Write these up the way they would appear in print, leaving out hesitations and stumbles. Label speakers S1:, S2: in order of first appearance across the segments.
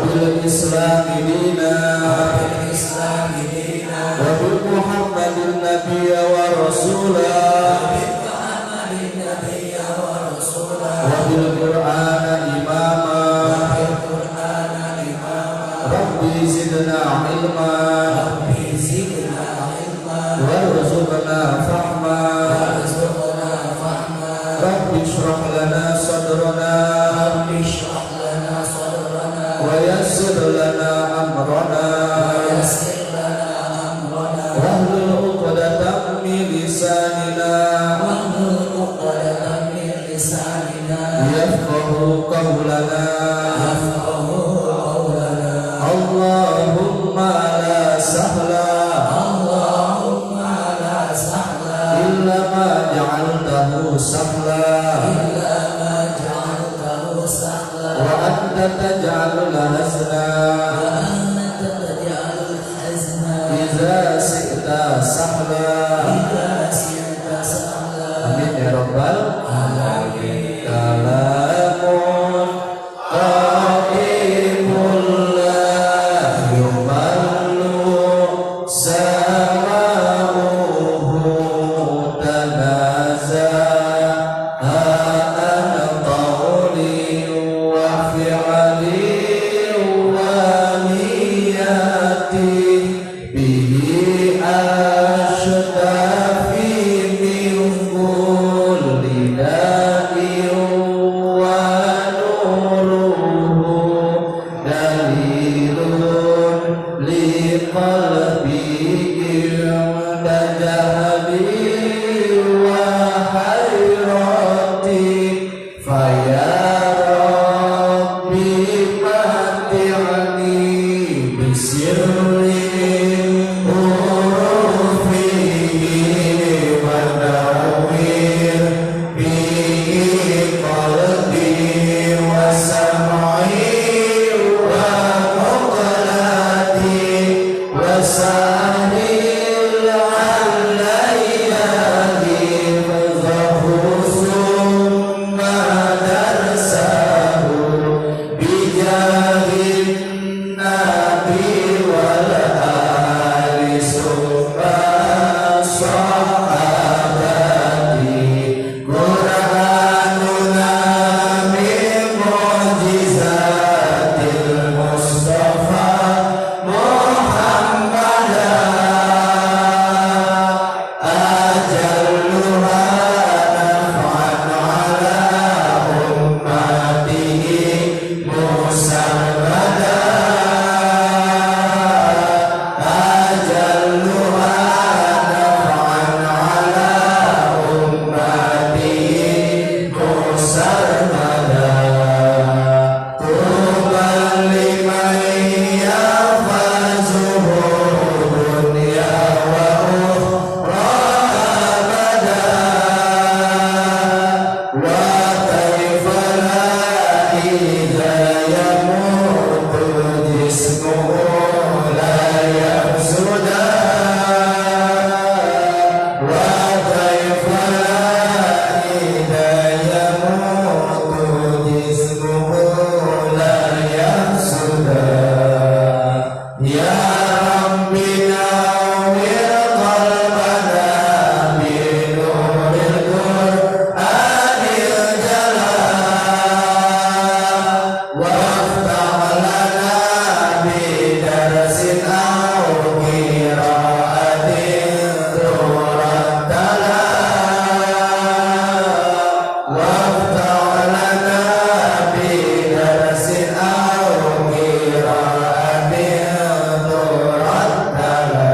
S1: وبالإسلام دينا وبمحمد النبي ورسولا وبالقرآن إماما ربي زدنا علما وارزقنا فهما ربي اشرح لنا صدرنا ويسر لنا أمرنا واحلل عقدة من لساننا يفقه قولنا اللهم لا سهل إلا ما جعلته سهلا وأنت تجعل الحزن إذا شئت سهلا آمين يا رب العالمين. كلام قائم لا يمل سماؤه تنازع عن قول وفعل ونيات به أشتفي من كل داء ونوره دليل لقلبي عند جهلي وحيرتي فيا ربي متعني بسر حروفه ونور به قلبي وسمعي ومقلتي وسعي علي حفظه ثم درسه بجاه النبي والآل ثم صحابتي قرآننا من معجزات المصطفى محمدا أجلها نفعا على أمته مسرمدا أجلها نفعا على أمته مسرمدا طوبى لمن يحفظه دنيا وأخرى أبدا وكيف لا إذا يموت جسمه لا يفسدا وكيف لا إذا يموت جسمه لا يفسدا يا ربي نور قلبنا بنور القرآن الجلال وافتح لنا بدرس أو قراءة ترتلى وافتح لنا بدرس أو قراءة ترتلى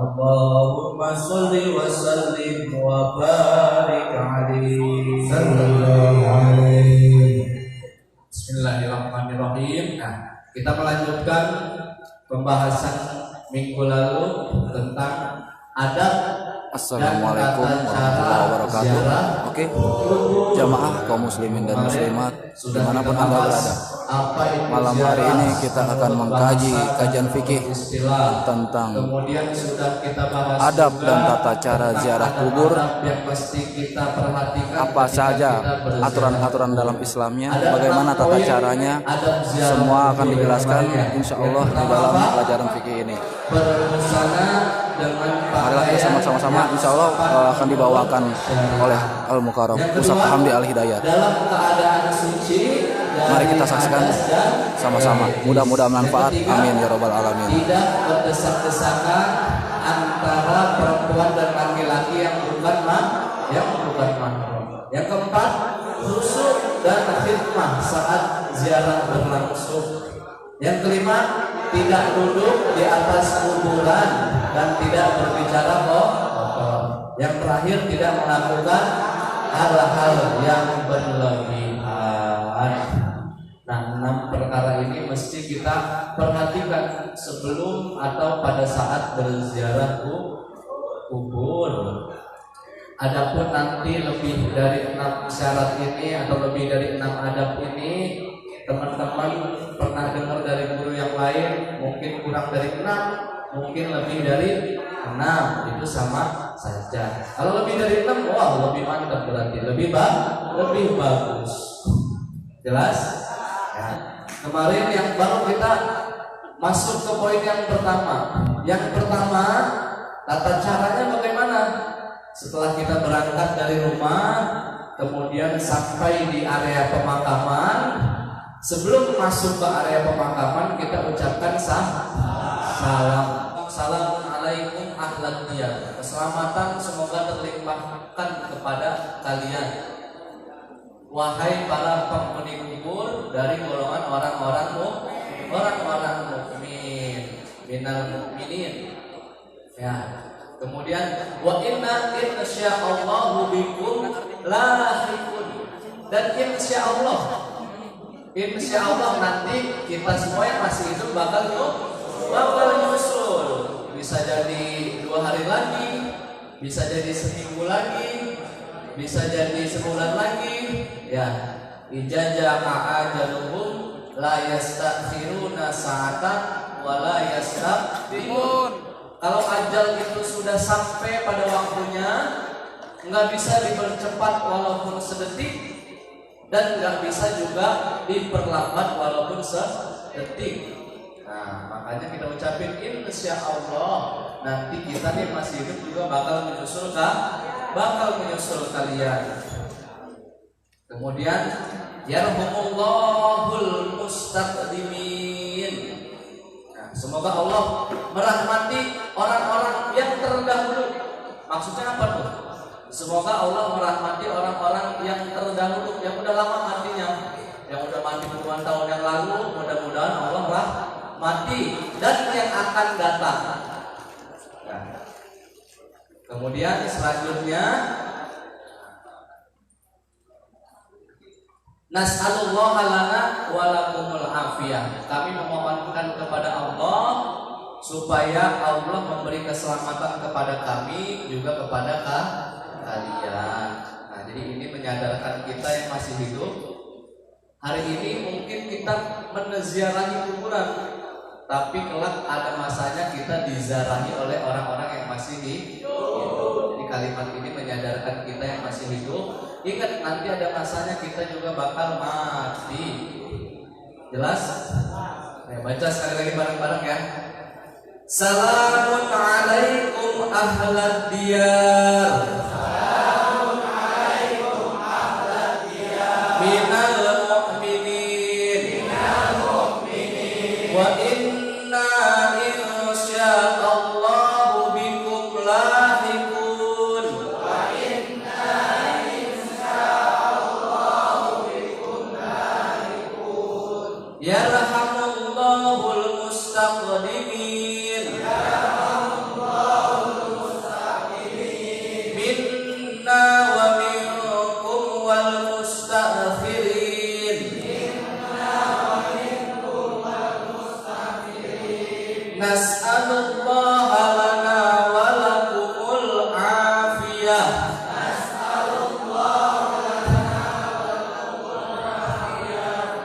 S1: اللهم صل وسلم وبارك عليه sallallahu alaihi. Bismillahirrahmanirrahim. Nah, kita melanjutkan pembahasan minggu lalu tentang adab.
S2: Assalamualaikum warahmatullahi wabarakatuh. Oke, jamaah kaum muslimin dan muslimat dimanapun anda berada,
S1: apa itu
S2: Malam hari
S1: ziarah,
S2: ini kita akan mengkaji kajian fikih
S1: istilah.
S2: tentang
S1: Kemudian sudah kita bahas
S2: adab
S1: juga
S2: dan tata cara
S1: tentang
S2: ziarah
S1: adab
S2: kubur.
S1: yang mesti kita perhatikan
S2: Apa
S1: ketika
S2: saja
S1: kita berziarah.
S2: aturan-aturan dalam Islamnya,
S1: Ada
S2: bagaimana
S1: 6
S2: tata
S1: poin
S2: caranya,
S1: adab ziarah
S2: semua akan
S1: kubur
S2: dijelaskan
S1: yang lainnya.
S2: insya
S1: Yang
S2: Allah di
S1: pertama
S2: dalam
S1: apa?
S2: pelajaran fikih ini.
S1: Berbusana dengan
S2: Marilah kita
S1: pakaian
S2: sama-sama
S1: yang
S2: insya Allah akan dibawakan oleh Al-Mukarram
S1: Yang
S2: Ustaz
S1: kedua,
S2: Hamdi Al-Hidayat.
S1: dalam keadaan suci dari
S2: Mari kita saksikan
S1: hadas dan
S2: sama-sama. Mudah-mudahan manfaat.
S1: Yang ketiga,
S2: Amin ya rabbal alamin.
S1: tidak berdesak-desakan antara perempuan dan laki-laki yang bukan mahram. Yang keempat, khusyuk dan khidmah saat ziarah berlangsung. Yang kelima, tidak duduk di atas kuburan dan tidak berbicara kotor. Yang terakhir, tidak melakukan hal-hal yang berlebihan. Nah, 6 perkara ini mesti kita perhatikan sebelum atau pada saat berziarah kubur. Adapun nanti lebih dari 6 syarat ini atau lebih dari 6 adab ini, teman-teman pernah dengar dari guru yang lain, mungkin kurang dari 6, mungkin lebih dari 6, itu sama saja. Kalau lebih dari 6, wah lebih mantap berarti, lebih bagus. Jelas? Ya. Kemarin yang baru kita masuk ke poin yang pertama. Yang pertama, tata caranya bagaimana? Setelah kita berangkat dari rumah, kemudian sampai di area pemakaman, sebelum masuk ke area pemakaman kita ucapkan salam. Assalamualaikum ahlan diyar. Keselamatan semoga terlimpahkan kepada kalian, wahai para penghuni kubur dari golongan orang-orang mukmin, minal mukminin. Ya. Kemudian wa inna insyaallahu bikum lahiqun, dan insyaallah nanti kita semua yang masih hidup bakal nyusul. Bisa jadi 2 hari lagi, bisa jadi seminggu lagi, bisa jadi sebulan lagi. Ya, ijazah ajaluhum la yastakhiruna sa'atan wa la yastaqdimun. Kalau ajal itu sudah sampai pada waktunya, nggak bisa dipercepat walaupun sedetik, dan nggak bisa juga diperlambat walaupun sedetik. Nah, makanya kita ucapin insyaallah, nanti kita nih masih hidup juga bakal menyusul kalian. Kemudian yarhumullahul mustaqdimin. Nah, semoga Allah merahmati orang-orang yang terdahulu. Maksudnya apa tuh? Semoga Allah merahmati orang-orang yang terdahulu, yang udah lama matinya, yang udah mati puluhan tahun yang lalu. Mudah-mudahan Allah rahmati, dan yang akan datang. Nah, kemudian selanjutnya, nas'alullaha lana wa lakumul afiyah. Kami memohonkan kepada Allah supaya Allah memberi keselamatan kepada kami, juga kepada kalian. Nah, jadi ini menyadarkan kita yang masih hidup. Hari ini mungkin kita menziarahi kuburan, tapi kelak ada masanya kita dizarahi oleh orang-orang yang masih hidup. Jadi kalimat ini menyadarkan kita yang masih hidup, ingat nanti ada masanya kita juga bakal mati. Jelas? Nah, baca sekali lagi bareng-bareng ya. Salamun alaikum ahlad diyar. Salamun alaikum ahlad diyar. Minal mu'minin. Wa inna insyaallahu bikum lahiqun. Wa inna insyaallahu bikum lahiqun. Yarhamullahul mustaqdimin. Nas'alullaha lana wa lakumul afiyah.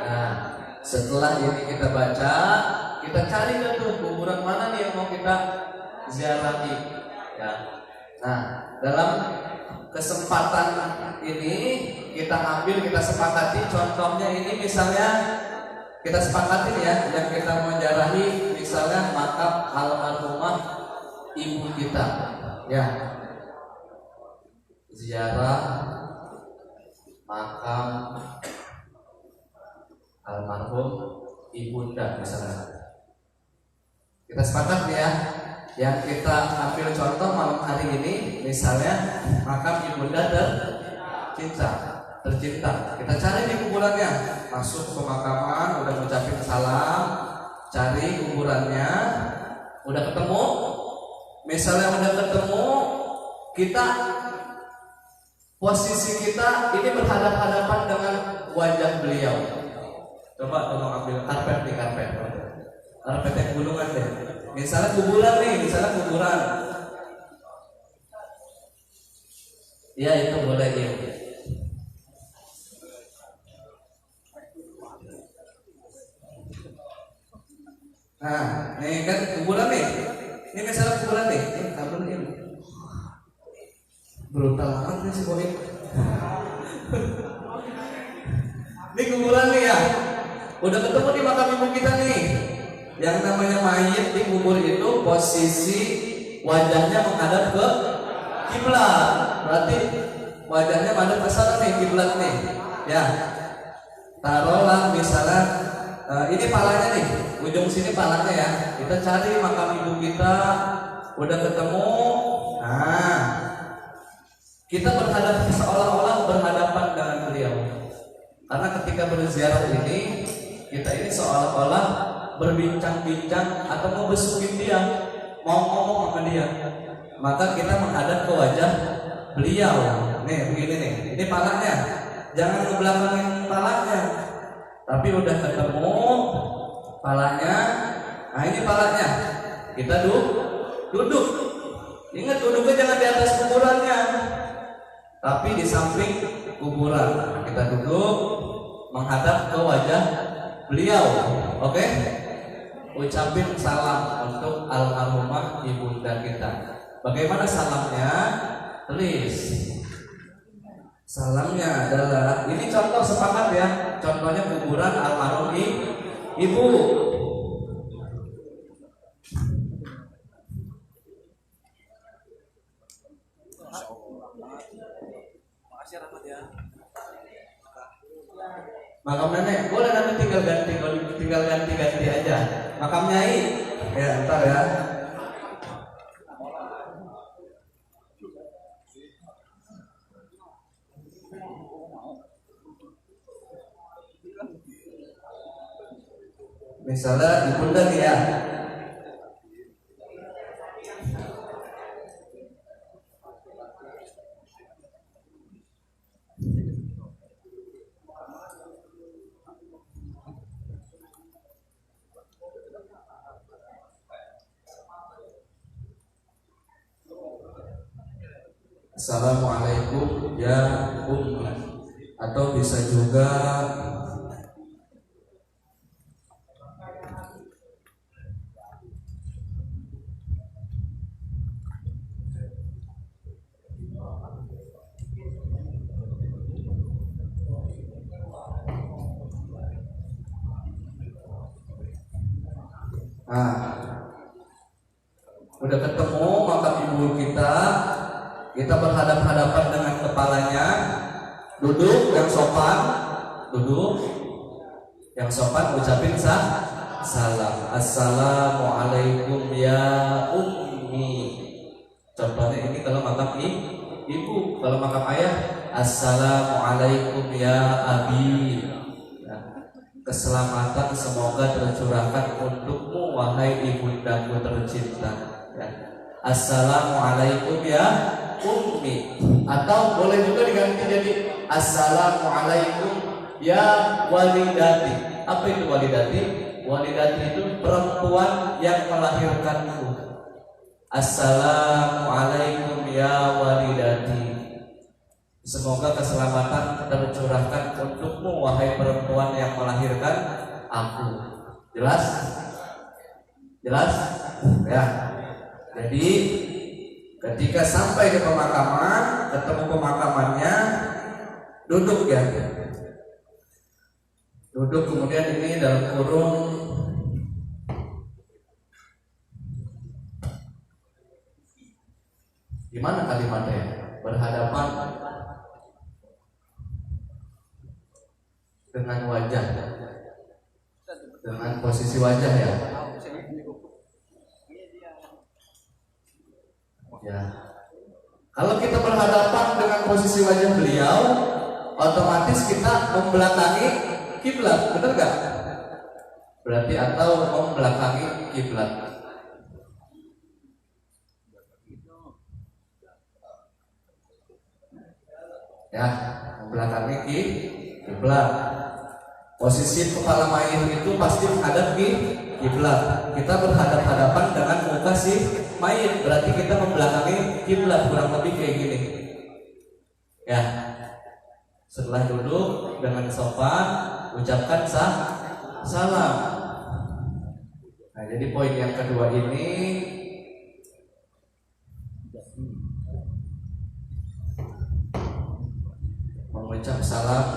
S1: Nah, setelah ini kita baca, kita cari tuh kuburan mana nih yang mau kita ziarahi. Ya. Nah, dalam kesempatan ini kita ambil, kita sepakati contohnya ini misalnya kita sepakatin ya, yang kita mau ziarahi misalnya makam almarhumah ibu kita. Ya. Ziarah makam almarhum ibunda misalnya. Kita sepakat ya, yang kita ambil contoh malam hari ini misalnya makam ibunda tercinta. Kita cari di kuburannya, masuk ke pemakaman, udah ngucapin salam, cari kuburannya, udah ketemu. Misalnya udah ketemu, kita posisi kita ini berhadapan-hadapan dengan wajah beliau. Coba tolong ambil karpet nih, karpet yang gunungan deh. Misalnya kuburan nih, kuburan. Ya itu boleh ya. Nah, ini kan kuburan nih. Ini misalnya kuburan nih. Kabel ini. Brutal banget nih si Boy. Ini kuburan nih ya. Udah ketemu di makam ibu kita nih. Yang namanya mayit di kubur itu posisi wajahnya menghadap ke kiblat. Berarti wajahnya menghadap ke sana nih, kiblat nih. Ya. Taruhlah misalnya ini palanya nih, ujung sini palanya ya. Kita cari makam ibu kita, udah ketemu. Nah, kita seolah-olah berhadapan dengan beliau. Karena ketika berziarah ini, kita ini seolah-olah berbincang-bincang atau mau besukin dia, mau ngomong sama dia. Maka kita menghadap ke wajah beliau. Nih, begini nih. Ini palanya. Jangan ngebelakangin palanya. Tapi udah ketemu palanya. Nah, ini palanya. Kita duduk. Ingat duduknya jangan di atas kuburannya, tapi di samping kuburan. Kita duduk menghadap ke wajah beliau. Oke? Ucapin salam untuk almarhumah ibunda kita. Bagaimana salamnya? Tulis. Salamnya adalah, ini contoh sepakat ya. Contohnya kuburan almarhum ibu. Makam nenek boleh nanti tinggal ganti aja. Makam nyai ya ntar ya. Misalnya ibunda nih ya. Assalamualaikum ya ummi, atau bisa juga udah ketemu makam ibu kita berhadap-hadapan dengan kepalanya, duduk yang sopan, ucapin salam. Assalamualaikum ya ummi. Contohnya ini kalau makam ibu, kalau makam ayah, assalamualaikum ya abi. Keselamatan semoga tercurahkan untukmu wahai ibundaku tercinta. Assalamualaikum ya ummi, atau boleh juga diganti jadi assalamualaikum ya walidati. Apa itu walidati? Walidati itu perempuan yang melahirkanku. Assalamualaikum ya walidati. Semoga keselamatan tercurahkan untukmu wahai perempuan yang melahirkan aku. Jelas? Jelas? Ya. Jadi ketika sampai ke pemakaman, ketemu pemakamannya, duduk ya. Duduk, kemudian ini dalam kurung gimana kalimatnya? Berhadapan dengan wajah, dengan posisi wajah ya. Ya. Kalau kita berhadapan dengan posisi wajah beliau, otomatis kita membelakangi kiblat, benar nggak? Berarti atau membelakangi kiblat. Ya, membelakangi kiblat. Posisi kepala mayit itu pasti menghadap kiblat. Kita berhadap-hadapan dengan muka si mayit, berarti kita membelakangi kiblat, kurang lebih kayak gini. Ya. Setelah duduk dengan sopan, ucapkan salam. Nah, jadi poin yang kedua ini mengucap salam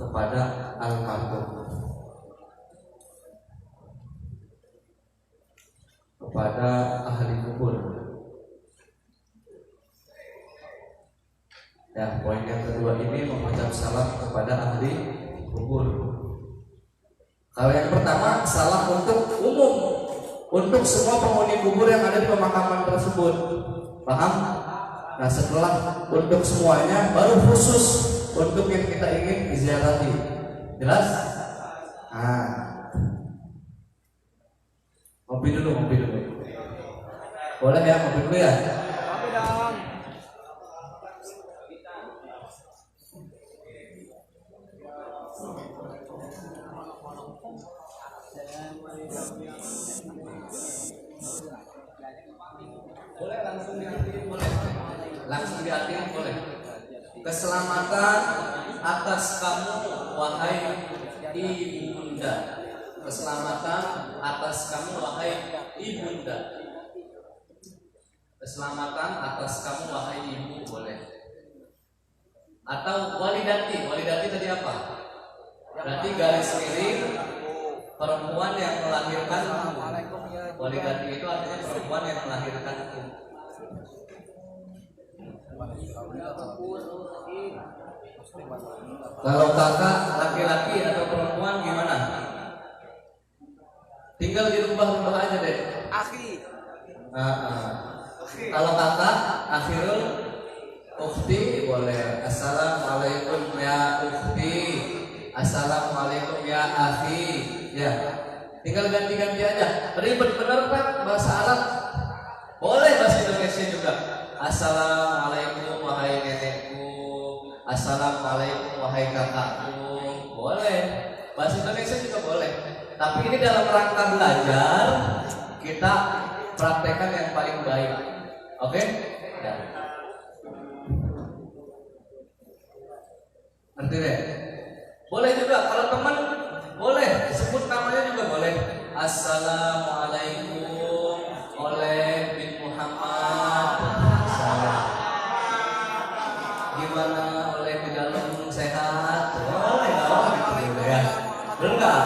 S1: kepada almarhum, kepada ahli kubur. Ya, poin yang kedua ini mengucap salam kepada ahli kubur. Kalau yang pertama, salam untuk umum, untuk semua penghuni kubur yang ada di pemakaman tersebut. Paham? Nah, setelah untuk semuanya, baru khusus untuk yang kita ingin ziarahi. Jelas? Nah, ngopi dulu. Boleh ya, ngopi dulu ya?
S3: Ngopi dong.
S1: Boleh langsung diartikan, boleh. Langsung diartikan, boleh. Keselamatan atas kamu wahai ibunda. Keselamatan atas kamu wahai ibunda. Keselamatan atas kamu wahai ibu, boleh. Atau walidati. Walidati tadi apa? Berarti garis miring perempuan yang melahirkan. Walidati itu artinya perempuan yang melahirkan. Kalau kakak laki-laki atau perempuan gimana? Tinggal di rumah aja deh.
S3: Akhi.
S1: Kalau kakak, akhirul ukhti boleh. Assalamualaikum ya ukhti. Assalamualaikum ya akhi. Ya, tinggal ganti-ganti aja. Ribet bener kan bahasa Arab? Boleh bahasa Indonesia juga. Assalamualaikum wahai nenekku. Assalamualaikum wahai kakakku. Boleh. Bahasa Indonesia juga boleh. Tapi ini dalam rangka belajar, kita praktekkan yang paling baik. Oke? Ya. Ngerti deh? Boleh juga kalau teman, boleh sebut namanya juga boleh. Assalamualaikum oleh bin Muhammad. Gimana oleh di dalam sehat? Boleh dong, gitu ya. Bener nggak?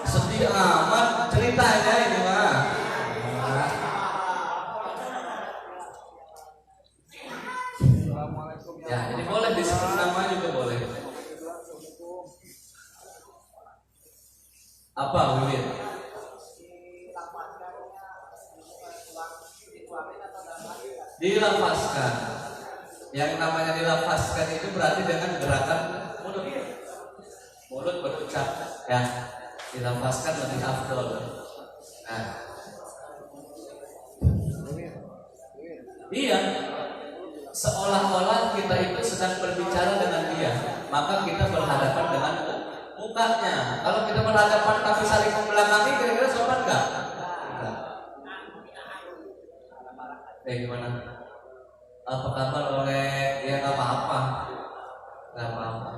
S1: Sedih amat ceritanya ini mah. Ya, jadi boleh disebut nama juga boleh. Apa Wiwin? Dilafazkan. Yang namanya dilafazkan itu berarti dengan gerakan mulut. Mulut berucap, ya. Dilafazkan lebih afdol. Nah, iya. Seolah-olah kita itu sedang berbicara dengan dia, maka kita berhadapan dengan mukanya. Kalau kita berhadapan tapi saling membelakangi, kira-kira sopan nggak? Gimana? Apa kabar oleh? Ya nggak apa-apa. Nggak apa-apa.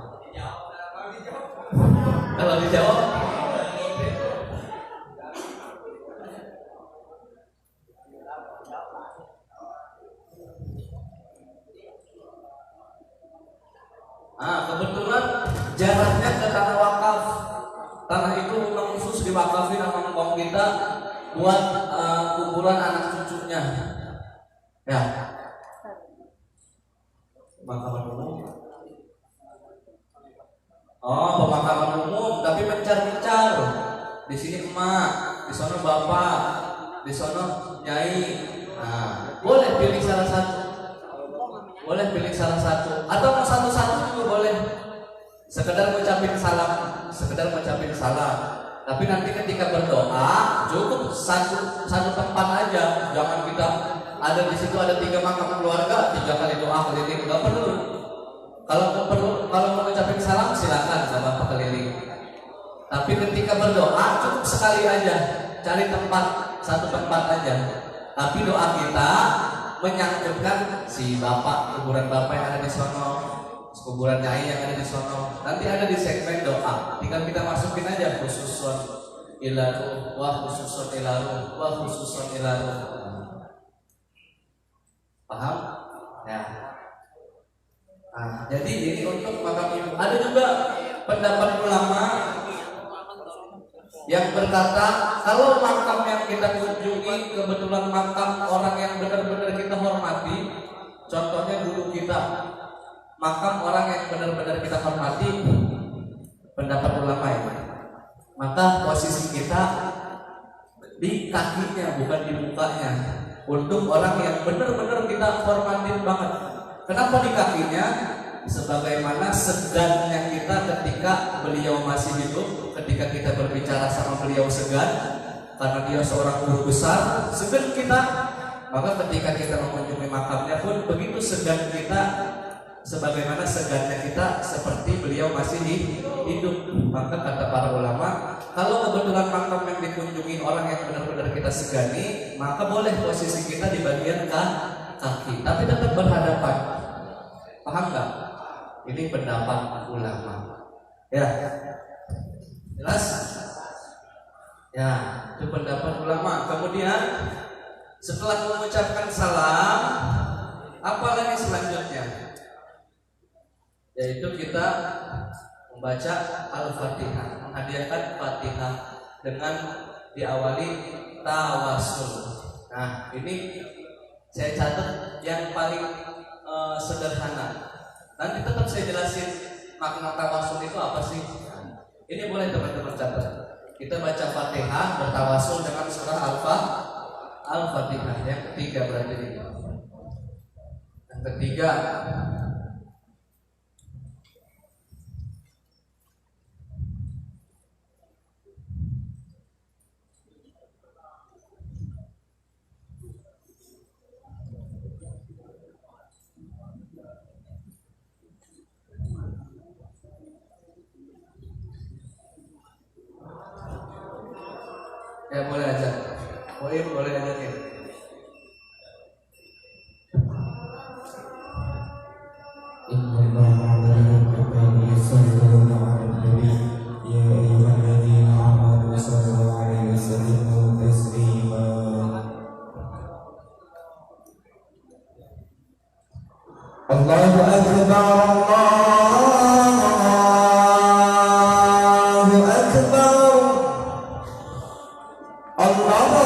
S1: Kalau dijawab kebetulan jaraknya ke tanah wakaf. Tanah itu memang khusus diwakafin sama ngkong kita buat kuburan anak cucunya. Ya. Pemakaman umum. Oh, pemakaman umum, tapi mencar-mencar. Di sini emak, di sana bapak, di sana nyai. Nah, boleh pilih salah satu. Boleh pilih salah satu atau mau satu-satu juga boleh. Sekedar ngucapin salam. Tapi nanti ketika berdoa cukup satu tempat aja. Jangan kita ada di situ ada 3 makam keluarga 3 kali doa keliling, nggak perlu. Kalau mau ngucapin salam silakan nggak apa-apa keliling. Tapi ketika berdoa cukup sekali aja. Cari satu tempat aja. Tapi doa kita menyangkutkan si bapak, kuburan bapak yang ada di sono, kuburan nyai yang ada di sono. Nanti ada di segmen doa. Tinggal kita masukin aja khususun ilaruh, wa khususun ilaruh, wa khususun ilaruh. Paham? Ya. Jadi ini untuk makam ibu. Ada juga pendapat ulama yang berkata kalau makam yang kita kunjungi kebetulan makam orang yang benar-benar kita hormati, contohnya guru kita, makam orang yang benar-benar kita hormati, pendapat ulama ini, maka posisi kita di kakinya bukan di mukanya. Untuk orang yang benar-benar kita hormatin banget. Kenapa di kakinya? Sebagaimana segannya kita ketika beliau masih hidup, ketika kita berbicara sama beliau segan, karena dia seorang guru besar, segan kita. Maka ketika kita mengunjungi makamnya pun begitu segan kita, sebagaimana segannya kita seperti beliau masih hidup. Maka kata para ulama, kalau kebetulan makam yang dikunjungi orang yang benar-benar kita segani, maka boleh posisi kita di bagian kaki, tapi tetap berhadapan. Paham nggak? Ini pendapat ulama. Ya, jelas? Ya, itu pendapat ulama. Kemudian setelah mengucapkan salam, apa lagi selanjutnya? Yaitu kita membaca Al-Fatihah, menghadiahkan Fatihah dengan diawali tawasul. Nah, ini saya catat yang paling sederhana. Nanti tetap saya jelasin makna tawasul itu apa sih. Ini boleh teman-teman catat. Kita baca Fatihah bertawasul dengan surah Al-Fatihah. Yang ketiga berarti ini. Yang ketiga, ya boleh aja. Boleh aja nih.
S4: Allahu Akbar, Allahu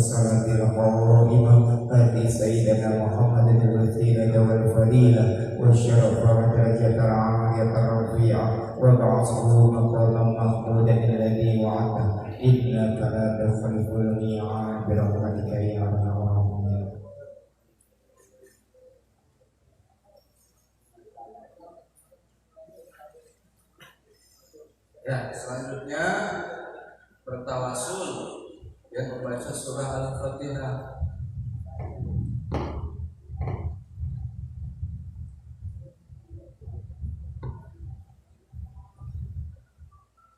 S4: والصلاة القائمة آت سيدنا محمد الوسيلة والفضيلة والشرف والدرجة العالية الرفيعة وابعثه مقاما محمودا الذي وعده إنك لا تخلف الميعاد برحمتك يا أرحم الراحمين.
S1: Ya, selanjutnya bertawasul yang membaca surah Al-Fatihah.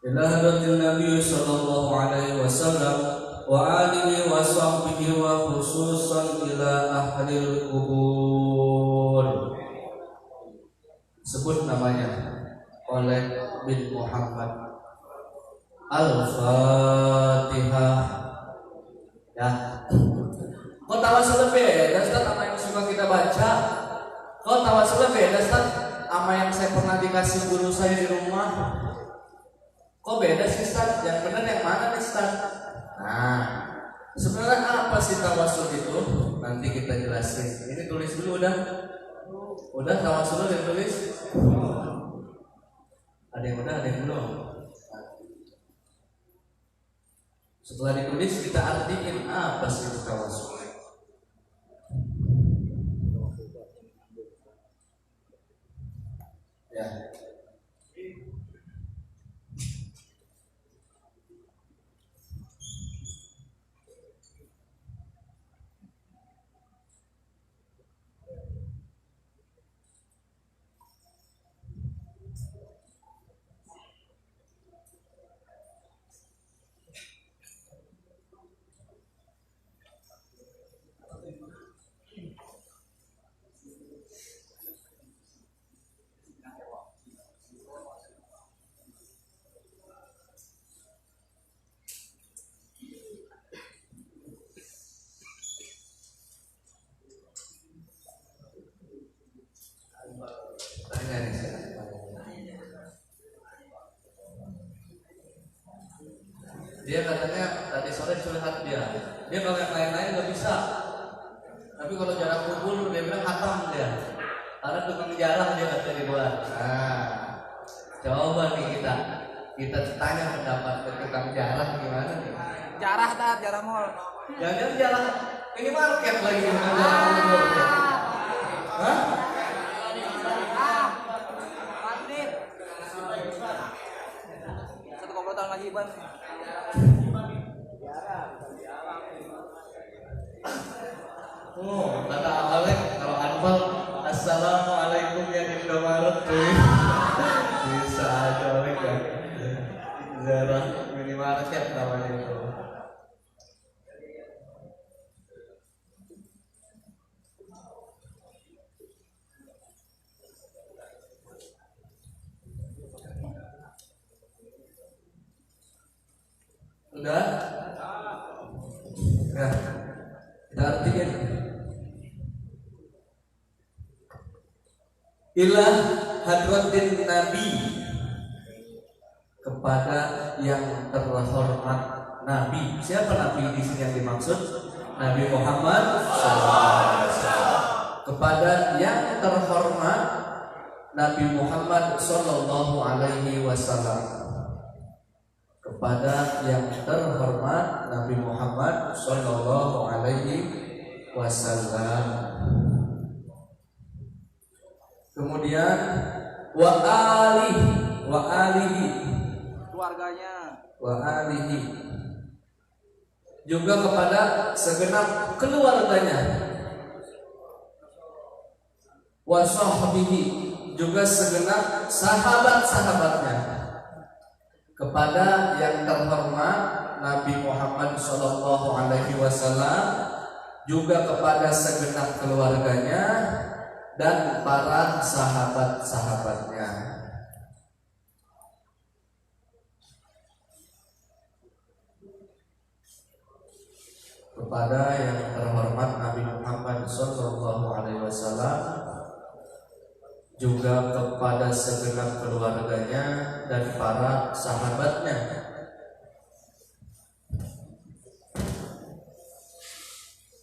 S1: Ila hadratin Nabi sallallahu alaihi wasallam wa alihi wa sahbihi wa khususan ila ahlil kubur. Sebut namanya oleh bin Muhammad. Al-Fatihah. Ya. Kau tawasul beda, Ustaz, apa yang suka kita baca? Kau tawasul beda, Ustaz, sama yang saya pernah dikasih guru saya di rumah. Kok beda sih, Ustaz? Yang benar yang mana nih, Ustaz? Nah, sebenarnya apa sih tawasul itu? Nanti kita jelasin. Ini tulis dulu udah. Udah tawasul udah tulis. Ada yang udah, ada yang belum. Setelah ditulis kita artiin apa sih tawasul. Ya. Dia katanya tadi sore curhat dia kalau yang lain-lain nggak bisa, tapi kalau jarak kubur dia bilang hatam dia, karena tukang jarah dia nggak bisa dibuat. Nah, coba nih kita tanya pendapat ke tukang jarah gimana nih?
S3: Jarah tat, jarah mall.
S1: Jangan jarah ini market lagi dengan jarah kubur. Hah?
S3: Market. Satu komplotan lagi ban.
S1: Oh, kata awalnya kalau Anfal, assalamualaikum ya Indomaret tuh. Bisa aja oleh kan. Jarah minimarket namanya itu. Udah? Ya, kita artiin. Ila hadratin Nabi, kepada yang terhormat Nabi. Siapa Nabi di sini yang dimaksud? Nabi Muhammad SAW. Kepada yang terhormat Nabi Muhammad Sallallahu Alaihi Wasallam. Kepada yang terhormat Nabi Muhammad Sallallahu Alaihi Wasallam. Kemudian wa alihi
S3: Keluarganya.
S1: wa alihi, juga kepada segenap keluarganya. Wa sahbihi, juga segenap sahabat-sahabatnya. Kepada yang terhormat Nabi Muhammad Sallallahu Alaihi Wasallam, juga kepada segenap keluarganya dan para sahabat-sahabatnya. Kepada yang terhormat Nabi Muhammad Sallallahu Alaihi Wasallam, juga kepada segenap keluarganya dan para sahabatnya.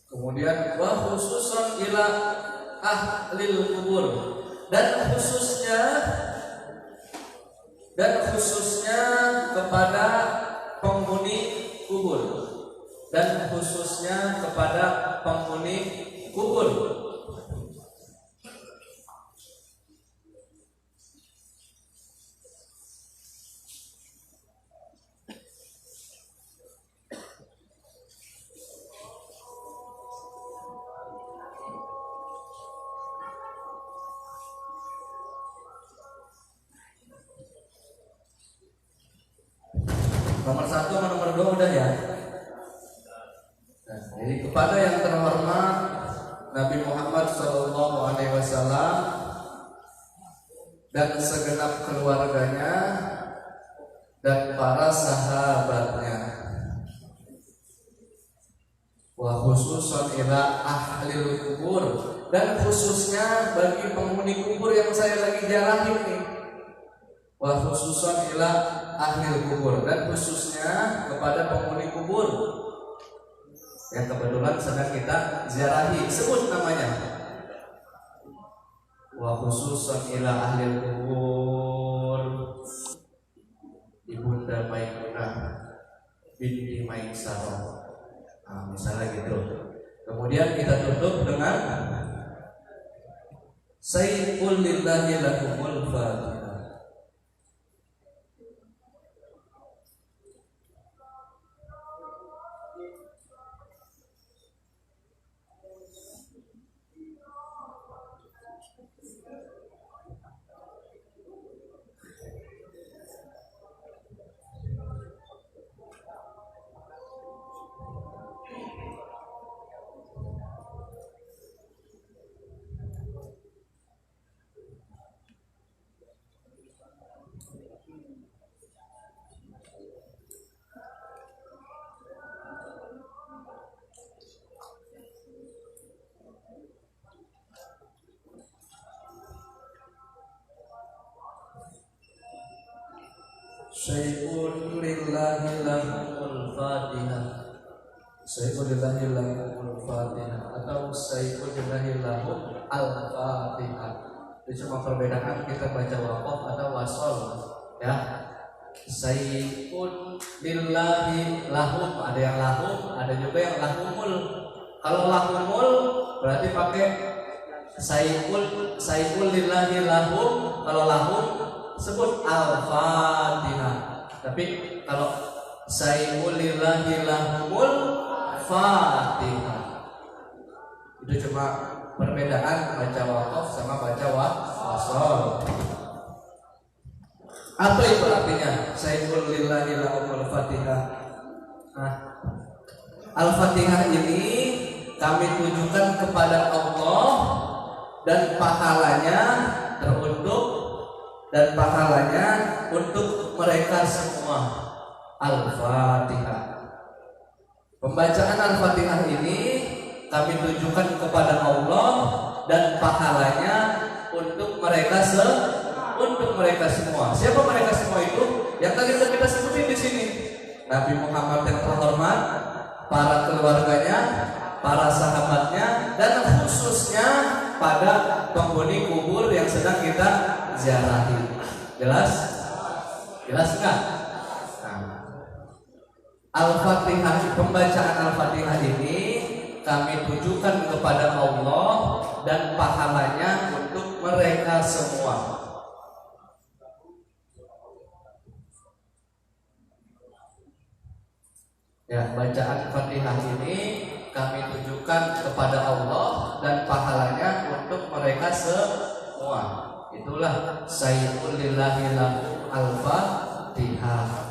S1: Kemudian wa khususan ila ahlil kubur, dan khususnya kepada penghuni kubur, dan khususnya kepada penghuni kubur. Nomor 1 sama nomor 2 udah ya. Nah, jadi kepada yang terhormat Nabi Muhammad SAW dan segenap keluarganya dan para sahabatnya, wa khususan ila ahlil kubur, dan khususnya bagi penghuni kubur yang saya lagi jalanin nih. Wa khususan ila ahlil kubur, dan khususnya kepada penghuni kubur yang kebetulan sedang kita ziarahi. Sebut namanya. Wa khususan ila ahlil kubur, Ibunda Maimunah binti Maisarah. Nah, misalnya gitu. Kemudian kita tutup dengan Sayyidul lillahi lahumul fatihah. Syai'un lillahi lahumul fatihah, Syai'un lillahi lahumul fatihah, atau Syai'un lillahi lahum al-fatihah. Itu cuma perbedaan kita baca waqaf atau wasol ya. Syai'un lillahi lahum, ada yang lahum, ada juga yang lahumul. Kalau lahumul berarti pakai Syai'un lillahi lahum, kalau lahum sebut al-fatihah. Tapi kalau Syai'un lillahi lahumul fatihah, itu cuma perbedaan baca waqaf sama baca wasol. Apa itu artinya Syai'un lillahi lahumul fatihah? Nah, al-fatihah ini kami tujukan kepada Allah dan pahalanya untuk mereka semua. Al-Fatihah. Pembacaan Al-Fatihah ini kami tujukan kepada Allah dan pahalanya untuk mereka semua. Siapa mereka semua itu? Yang tadi sudah kita sebutin di sini. Nabi Muhammad yang terhormat, para keluarganya, para sahabatnya, dan khususnya pada penghuni kubur yang sedang kita ziarahi. Jelas? Jelas enggak? Nah, Al-Fatihah, pembacaan Al-Fatihah ini kami tujukan kepada Allah dan pahalanya untuk mereka semua. Ya, bacaan Fatihah ini kami tujukan kepada Allah dan pahalanya untuk mereka semua. Itulah Syai'un lillahi lahum al-Fatihah.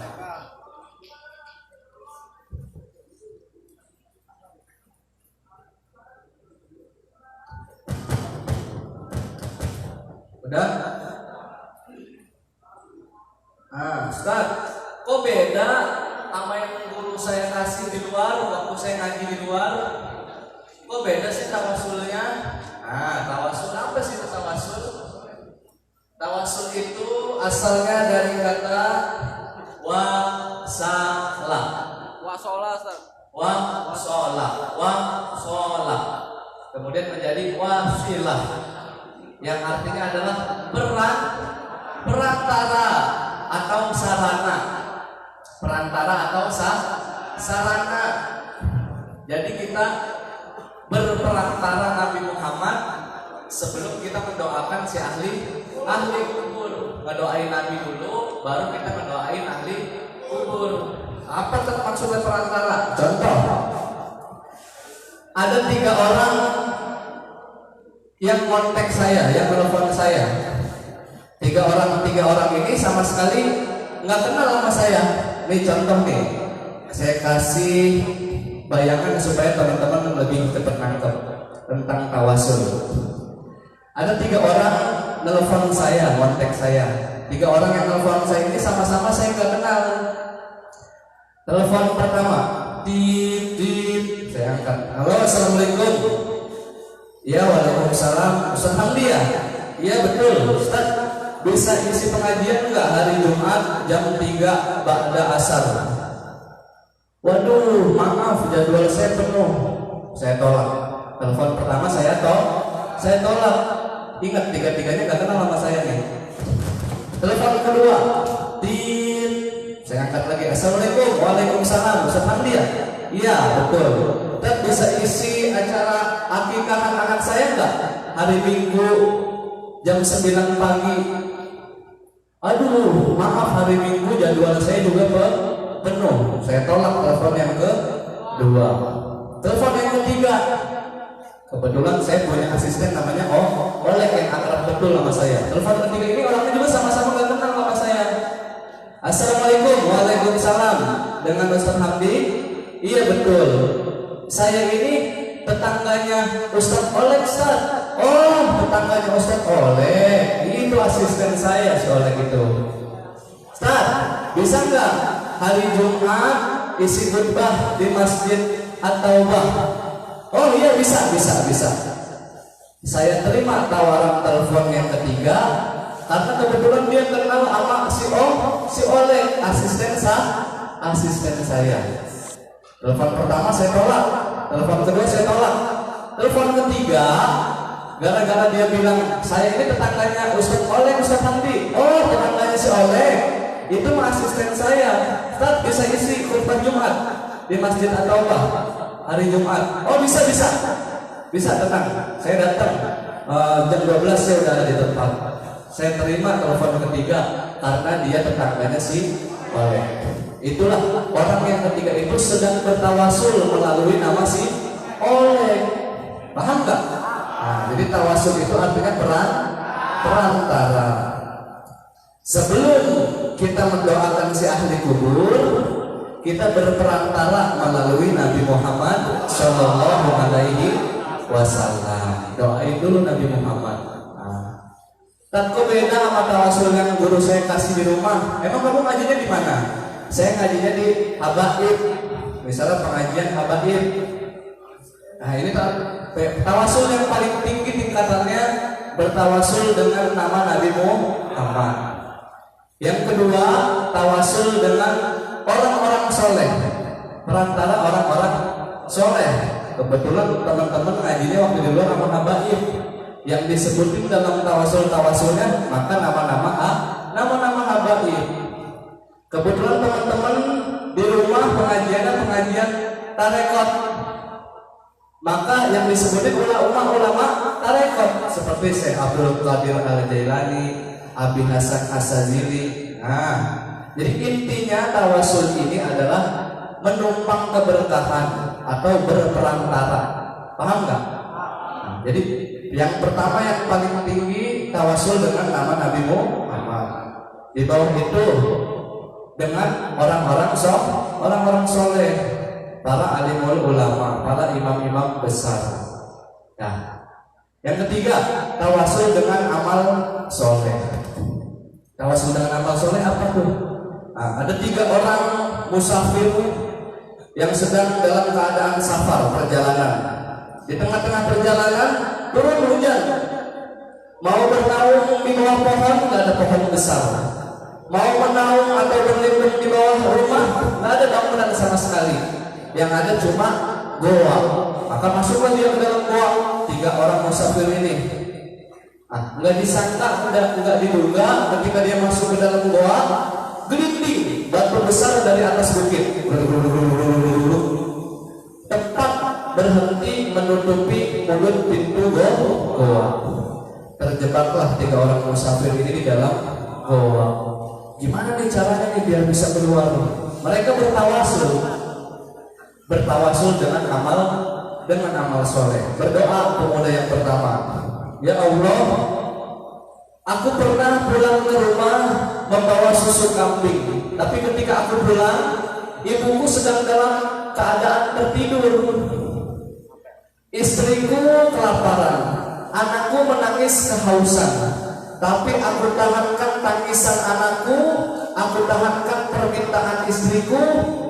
S1: Udah? Ustaz, kok beda sama yang guru saya kasih di luar waktu saya ngaji di luar? Kok beda sih tawasulnya? Tawasul apa sih tawasul? Tawasul itu asalnya dari kata wasala.
S3: Wasola, Ustaz.
S1: Wasola. kemudian menjadi wasilah yang artinya adalah perantara atau sarana. Perantara atau sarana. Jadi kita berperantara Nabi Muhammad sebelum kita mendoakan si ahli kubur. Ngedoain Nabi dulu, baru kita mendoain ahli kubur. Apa maksudnya perantara? Contoh, ada 3 orang yang kontak saya, yang telepon saya. 3 orang ini sama sekali nggak kenal sama saya. Ini contoh nih, saya kasih bayangan supaya teman-teman lebih cepat nangkep tentang tawasul. Ada 3 orang telepon saya, kontak saya. 3 orang yang telepon saya ini sama-sama saya nggak kenal. Telepon pertama, dit, saya angkat. Halo, assalamualaikum. Ya, waalaikumsalam. Ustaz Hamdi ya? Iya betul. Ustaz, bisa isi pengajian nggak hari Jumat jam 3 ba'da asar? Waduh, maaf jadwal saya penuh. Saya tolak. Telepon pertama saya tolak. Ingat 3-3-nya nggak kenal sama saya nih. Telepon kedua, dit, saya angkat lagi. Assalamualaikum. Waalaikumsalam. Ustaz Hamdi ya? Iya betul. Dan bisa isi acara akikahan anak saya nggak hari Minggu jam 9 pagi? Aduh, maaf hari Minggu jadwal saya juga penuh. Saya tolak telepon yang kedua. Telepon yang ketiga, kebetulan saya punya asisten namanya Oleh yang akrab betul sama saya. Telepon ketiga ini orangnya juga sama-sama gak kenal sama saya. Assalamualaikum. Waalaikumsalam. Dengan Ustaz Hamdi? Iya betul. Saya ini tetangganya Ustaz Oleh, Ustaz. Oh, tetangganya Ustaz Oleh. Itu asisten saya si Oleh itu. Ustaz, bisa nggak hari Jumat isi khutbah di Masjid At-Taubah? Oh iya bisa. Saya terima tawaran telepon yang ketiga karena kebetulan dia kenal sama si Oleh, asisten saya. Telepon pertama saya tolak, telepon kedua saya tolak, telepon ketiga gara-gara dia bilang saya ini tetangganya Ustaz Oleh, Ustaz Hamdi. Oh, tetangganya si Oleh itu mah asisten saya. Ustaz, bisa isi khutbah Jumat di Masjid At-Taubah hari Jumat? Oh bisa, tenang, saya datang. Jam 12 saya udah ada di tempat. Saya terima telepon ketiga karena dia tetangganya si Oleh. Itulah orang yang ketiga itu sedang bertawasul melalui nama si Oleh. Paham nggak? Nah, jadi tawasul itu artinya perantara. Sebelum kita mendoakan si ahli kubur, kita berperantara melalui Nabi Muhammad Shallallahu Alaihi Wasallam. Doain dulu Nabi Muhammad. Kok beda sama tawasul yang guru saya kasih di rumah? Emang kamu ngajinya di mana? Saya ngajinya di Habaib. Misalnya pengajian Habaib. Nah ini tawasul yang paling tinggi tingkatannya bertawasul dengan nama Nabi Muhammad. Yang kedua, tawasul dengan orang-orang soleh, perantara orang-orang soleh. Kebetulan teman-teman ngajinya waktu di luar sama Habaib. Yang disebutin dalam tawasul-tawasulnya maka nama-nama Habaib. Kebetulan teman-teman di rumah pengajian tarekat, maka yang disebutin ulama tarekat seperti Syekh Abdul Qadir Al-Jailani, Abi Hasan As-Sazili. Nah, jadi intinya tawasul ini adalah menumpang keberkahan atau berperantara. Paham nggak? Nah, jadi yang pertama yang paling tinggi tawasul dengan nama Nabi Muhammad. Di bawah itu dengan orang-orang soleh, para alimul ulama, para imam-imam besar. Nah, yang ketiga tawasul dengan amal soleh. Tawasul dengan amal soleh apa tuh? Nah, ada 3 orang musafir yang sedang dalam keadaan safar perjalanan. Di tengah-tengah perjalanan turun hujan. Mau bernaung di bawah pohon, nggak ada pohon besar. Mau menaung atau berlindung di bawah rumah, nggak ada bangunan sama sekali. Yang ada cuma goa. Maka masuklah dia ke dalam goa. 3 orang musafir ini. Nggak disangka, nggak diduga ketika dia masuk ke dalam goa, gelinding batu besar dari atas bukit. Tepat berhenti menutupi mulut pintu goa. Terjebaklah 3 orang musafir ini di dalam goa. Gimana nih caranya nih biar bisa keluar? Mereka bertawasul dengan amal soleh. Berdoa pemuda yang pertama, ya Allah, aku pernah pulang ke rumah membawa susu kambing, tapi ketika aku pulang, ibuku sedang dalam keadaan tertidur. Istriku kelaparan, anakku menangis kehausan, tapi aku tahankan tangisan anakku, aku tahankan permintaan istriku,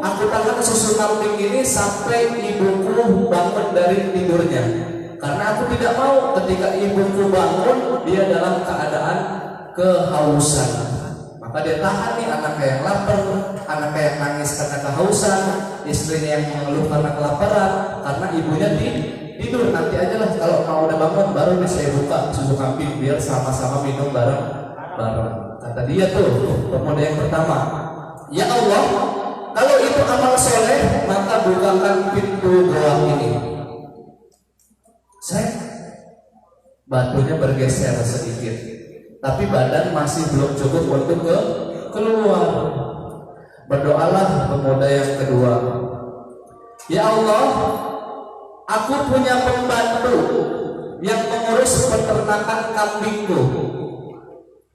S1: aku tahan susu kambing ini sampai ibuku bangun dari tidurnya. Karena aku tidak mau ketika ibuku bangun dia dalam keadaan kehausan. Maka dia tahan nih anaknya yang lapar, anaknya yang nangis karena kehausan, istrinya yang mengeluh karena kelaparan, karena ibunya tidur. Nanti aja lah kalau mau udah bangun baru nih saya buka susu kambing biar sama-sama minum bareng. Kata dia tuh pemuda yang pertama, ya Allah, kalau itu amal soleh maka bukakan pintu goa ini. Batunya bergeser sedikit, tapi badan masih belum cukup untuk keluar. Berdoalah pemuda yang kedua, ya Allah, aku punya pembantu yang mengurus peternakan kambingku.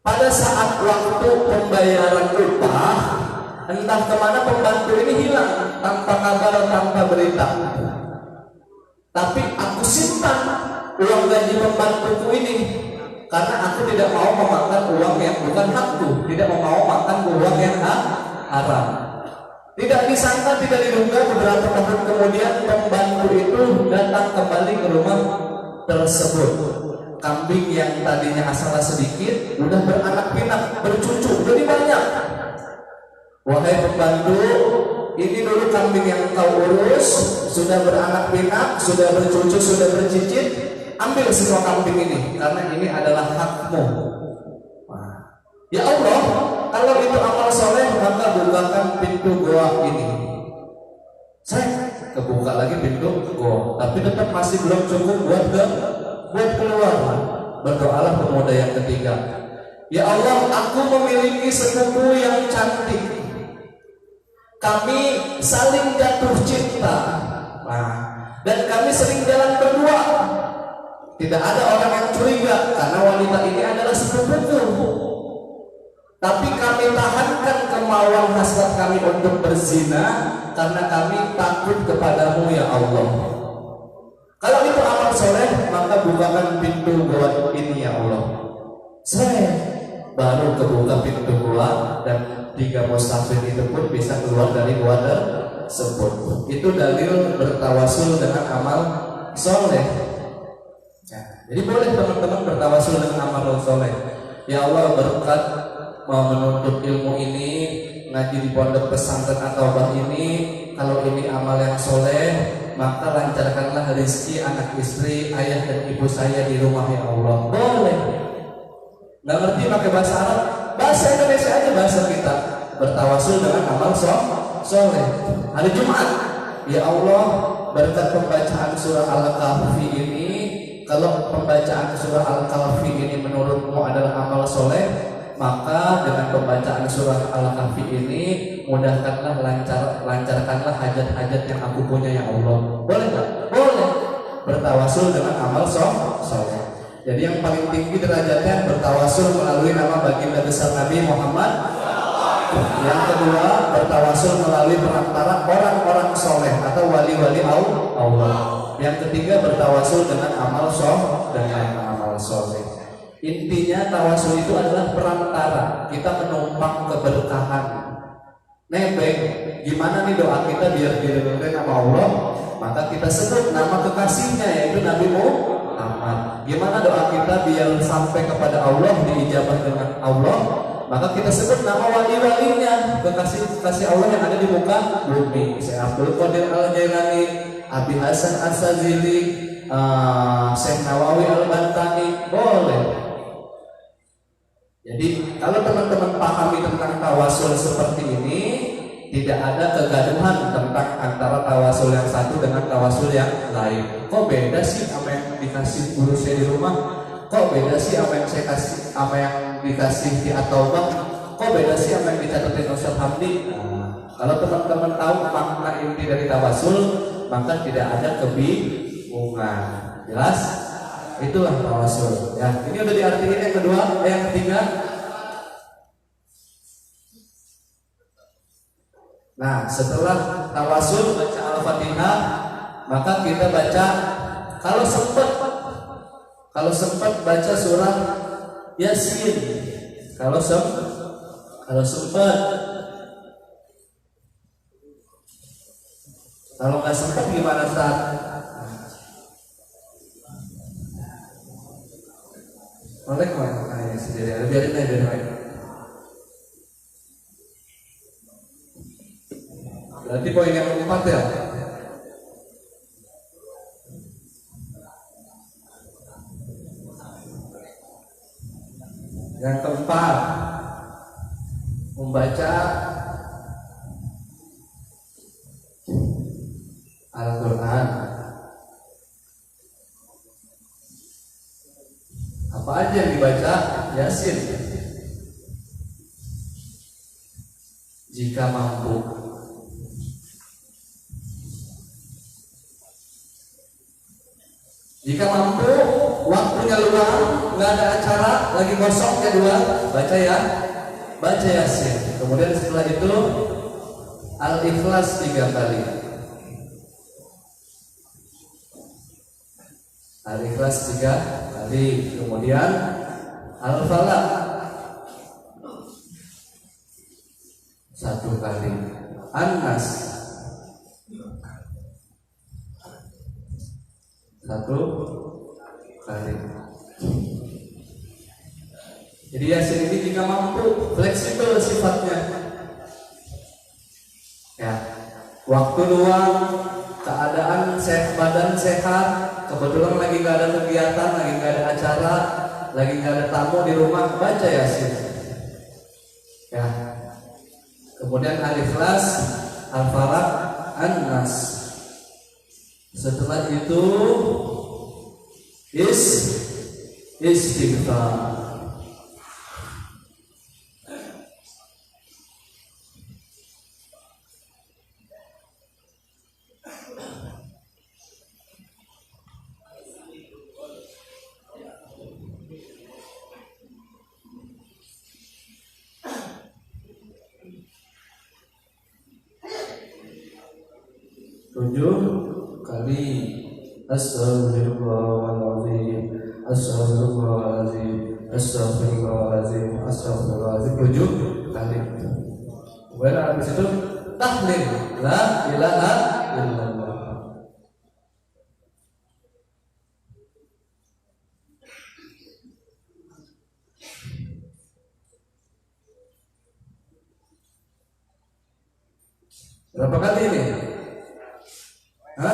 S1: Pada saat waktu pembayaran upah, entah kemana pembantu ini hilang tanpa kabar, tanpa berita. Tapi aku simpan uang gaji pembantuku ini karena aku tidak mau memakan uang yang bukan hakku, tidak mau makan uang yang haram. Tidak disangka, tidak diduga beberapa tahun kemudian pembantu itu datang kembali ke rumah tersebut. Kambing yang tadinya asalnya sedikit udah beranak pinak, bercucu jadi banyak. Wahai pembantu, ini dulu kambing yang kau urus sudah beranak pinak, sudah bercucu, sudah bercicit. Ambil semua kambing ini karena ini adalah hakmu. Ya Allah, kalau itu amal soleh maka bukakan pintu goa ini. Saya kebuka lagi pintu goa, tapi tetap masih belum cukup buat keluar. Berdoalah pemuda yang ketiga, ya Allah, aku memiliki sepupu yang cantik. Kami saling jatuh cinta, dan kami sering jalan berdua. Tidak ada orang yang curiga karena wanita ini adalah sepupuku. Tapi kami tahankan kemauan hasrat kami untuk berzina karena kami takut kepadamu ya Allah. Kalau itu amal soleh maka bukakan pintu goa ini ya Allah. Saya baru kebuka pintu goa dan 3 musafir itu pun bisa keluar dari goa tersebut. Itu dalil bertawasul dengan amal soleh. Jadi boleh teman-teman bertawasul dengan amal soleh. Ya Allah, berkat mau menuntut ilmu ini, ngaji di pondok pesantren atau bah ini, kalau ini amal yang soleh, maka lancarkanlah rezeki anak istri, ayah dan ibu saya di rumah ya Allah. Boleh. Nggak ngerti pakai bahasa Arab, bahasa Indonesia aja bahasa kita. Bertawasul dengan amal soleh. Hari Jumat, ya Allah, berkat pembacaan surah Al-Kahfi ini, kalau pembacaan surah Al-Kahfi ini menurutmu adalah amal soleh, maka dengan pembacaan surah Al-Kahfi ini mudahkanlah, lancarkanlah hajat-hajat yang aku punya ya Allah. Boleh nggak? Boleh. Bertawasul dengan amal soleh. Jadi yang paling tinggi derajatnya bertawasul melalui nama baginda besar Nabi Muhammad. Yang kedua, bertawasul melalui perantara orang-orang soleh atau wali-wali Allah. Yang ketiga, bertawasul dengan amal soleh. Intinya tawasul itu adalah perantara, kita menumpang keberkahan. Nebeng, gimana nih doa kita biar didengarkan sama Allah? Maka kita sebut nama kekasihnya yaitu Nabi Muhammad. Gimana doa kita biar sampai kepada Allah, diijabah dengan Allah? Maka kita sebut nama wali-walinya, kekasih Allah yang ada di muka bumi. Syekh Abdul Qadir Al-Jailani, Abi Hasan As-Sadzili, Syekh Nawawi Al-Bantani, boleh. Jadi kalau teman-teman pahami tentang tawasul seperti ini, tidak ada kegaduhan tentang antara tawasul yang satu dengan tawasul yang lain. Kok beda sih apa yang dikasih guru saya di rumah? Kok beda sih apa yang saya kasih, apa yang dikasih di At-Taubah? Kok beda sih apa yang dicatatkan Ustaz Hamdi? Kalau teman-teman tahu makna inti dari tawasul, maka tidak ada kebingungan. Jelas? Itulah tawasul. Ya, ini udah diartikan yang kedua, yang ketiga. Nah, setelah tawasul baca Al-Fatihah, maka kita baca kalau sempat baca surah Yasin. Kalau sempat. Kalau nggak sempat gimana Ustaz? Oleh kemana? Nah, sendiri. Biarin aja. Berarti poin yang keempat ya. Yang keempat, membaca Al-Quran. Apa aja yang dibaca? Yasin. Jika mampu. Jika mampu, waktunya luang, nggak ada acara, lagi kosong kedua, baca ya, baca Yasin. Kemudian setelah itu Al-Ikhlas 3 kali. Al-Ikhlas 3 kali. Kemudian Al-Falaq 1 kali. An-Nas 1 kali. Jadi Yasin ini jika mampu, fleksibel sifatnya. Ya, waktu luang, keadaan badan sehat, kebetulan lagi nggak ada kegiatan, lagi nggak ada acara, lagi nggak ada tamu di rumah, baca Yasin. Ya. Kemudian Al-Ikhlas, Al-Falaq, An-Nas. Setelah itu istighfar. Tujuh kali Astaghfirullahaladzim, Astaghfirullahaladzim, Astaghfirullahaladzim, Astaghfirullahaladzim. 7 kali. Kemudian habis itu tahlil, la ilaha illallah. Berapa kali ini? Hah?